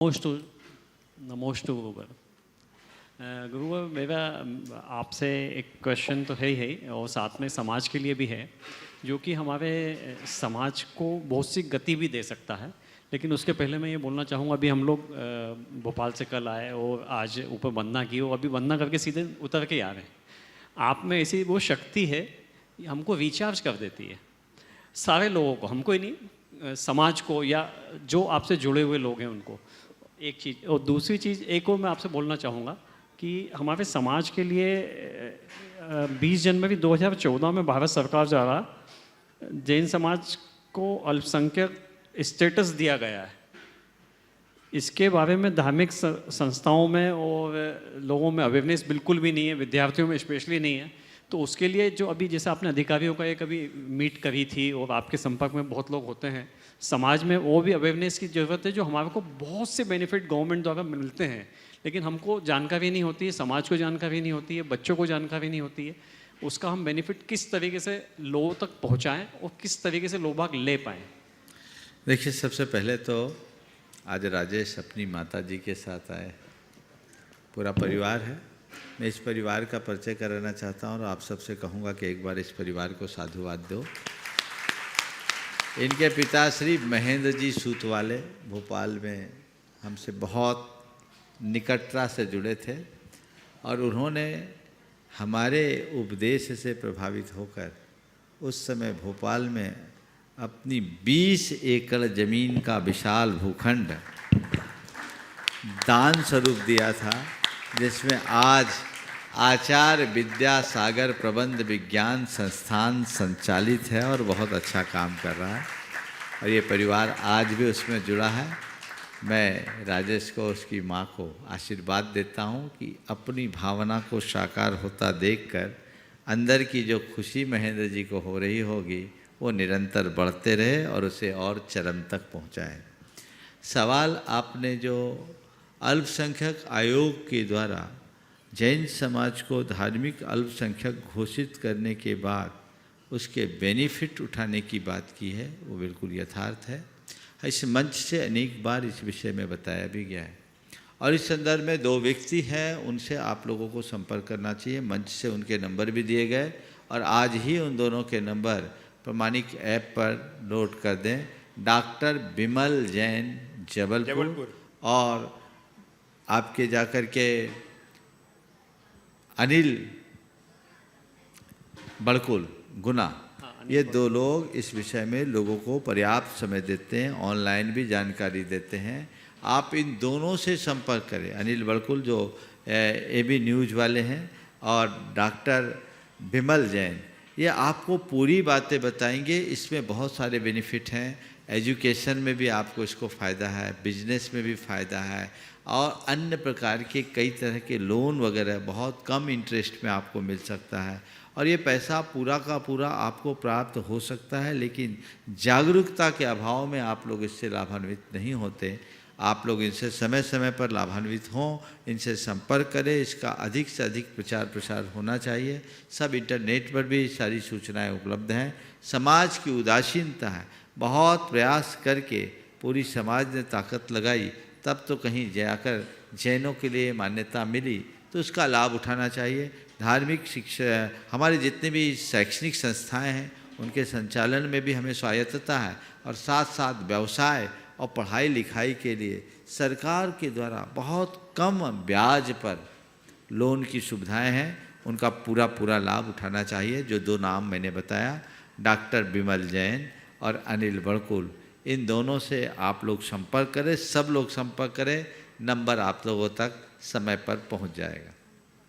नमोस्तु नमोस्तु गुरुवर। गुरुवर, मेरा आपसे एक क्वेश्चन तो है ही और साथ में समाज के लिए भी है, जो कि हमारे समाज को बहुत सी गति भी दे सकता है। लेकिन उसके पहले मैं ये बोलना चाहूँगा, अभी हम लोग भोपाल से कल आए और आज ऊपर वंदना की और अभी वंदना करके सीधे उतर के आ रहे हैं। आप में ऐसी वो शक्ति है, हमको रिचार्ज कर देती है, सारे लोगों को, हमको ही नहीं, समाज को या जो आपसे जुड़े हुए लोग हैं उनको। एक चीज़, और दूसरी चीज़ एक और मैं आपसे बोलना चाहूँगा कि हमारे समाज के लिए 20 जनवरी 2014 में भारत सरकार द्वारा जैन समाज को अल्पसंख्यक स्टेटस दिया गया है। इसके बारे में धार्मिक संस्थाओं में और लोगों में अवेयरनेस बिल्कुल भी नहीं है, विद्यार्थियों में स्पेशली नहीं है। तो उसके लिए जो अभी जैसे आपने अधिकारियों का एक अभी मीट करी थी और आपके संपर्क में बहुत लोग होते हैं समाज में, वो भी अवेयरनेस की ज़रूरत है। जो हमारे को बहुत से बेनिफिट गवर्नमेंट द्वारा मिलते हैं, लेकिन हमको जानकारी नहीं होती है, समाज को जानकारी नहीं होती है, बच्चों को जानकारी नहीं होती है। उसका हम बेनिफिट किस तरीके से लोगों तक पहुँचाएँ और किस तरीके से लोग भाग ले पाएँ। देखिए, सबसे पहले तो आज राजेश अपनी माता जी के साथ आए, पूरा परिवार है। मैं इस परिवार का परिचय कराना चाहता हूँ और आप सबसे कहूँगा कि एक बार इस परिवार को साधुवाद दो। इनके पिता श्री महेंद्र जी सूतवाले भोपाल में हमसे बहुत निकटता से जुड़े थे और उन्होंने हमारे उपदेश से प्रभावित होकर उस समय भोपाल में अपनी 20 एकड़ ज़मीन का विशाल भूखंड दान स्वरूप दिया था, जिसमें आज आचार्य विद्यासागर प्रबंध विज्ञान संस्थान संचालित है और बहुत अच्छा काम कर रहा है और ये परिवार आज भी उसमें जुड़ा है। मैं राजेश को, उसकी माँ को आशीर्वाद देता हूँ कि अपनी भावना को साकार होता देखकर अंदर की जो खुशी महेंद्र जी को हो रही होगी वो निरंतर बढ़ते रहे और उसे और चरम तक पहुँचाए। सवाल आपने जो अल्पसंख्यक आयोग के द्वारा जैन समाज को धार्मिक अल्पसंख्यक घोषित करने के बाद उसके बेनिफिट उठाने की बात की है, वो बिल्कुल यथार्थ है। इस मंच से अनेक बार इस विषय में बताया भी गया है और इस संदर्भ में 2 व्यक्ति हैं, उनसे आप लोगों को संपर्क करना चाहिए। मंच से उनके नंबर भी दिए गए और आज ही उन दोनों के नंबर प्रमाणिक ऐप पर नोट कर दें। डॉक्टर बिमल जैन जबलपुर और आपके जाकर के अनिल बड़कुल गुना, ये 2 लोग इस विषय में लोगों को पर्याप्त समय देते हैं, ऑनलाइन भी जानकारी देते हैं। आप इन दोनों से संपर्क करें। अनिल बड़कुल जो एबी न्यूज़ वाले हैं और डॉक्टर बिमल जैन, ये आपको पूरी बातें बताएंगे। इसमें बहुत सारे बेनिफिट हैं, एजुकेशन में भी आपको इसको फ़ायदा है, बिजनेस में भी फ़ायदा है और अन्य प्रकार के कई तरह के लोन वगैरह बहुत कम इंटरेस्ट में आपको मिल सकता है और ये पैसा पूरा का पूरा आपको प्राप्त हो सकता है। लेकिन जागरूकता के अभाव में आप लोग इससे लाभान्वित नहीं होते। आप लोग इनसे समय समय पर लाभान्वित हों, इनसे संपर्क करें। इसका अधिक से अधिक प्रचार प्रसार होना चाहिए। सब इंटरनेट पर भी सारी सूचनाएं उपलब्ध हैं। समाज की उदासीनता है, बहुत प्रयास करके पूरी समाज ने ताकत लगाई, तब तो कहीं जाकर जैनों के लिए मान्यता मिली, तो उसका लाभ उठाना चाहिए। धार्मिक शिक्षा, हमारे जितने भी शैक्षणिक संस्थाएं हैं उनके संचालन में भी हमें स्वायत्तता है और साथ साथ व्यवसाय और पढ़ाई लिखाई के लिए सरकार के द्वारा बहुत कम ब्याज पर लोन की सुविधाएं हैं, उनका पूरा लाभ उठाना चाहिए। जो 2 नाम मैंने बताया, डॉक्टर बिमल जैन और अनिल बड़कुल, इन दोनों से आप लोग संपर्क करें, सब लोग संपर्क करें। नंबर आप लोगों तक समय पर पहुंच जाएगा।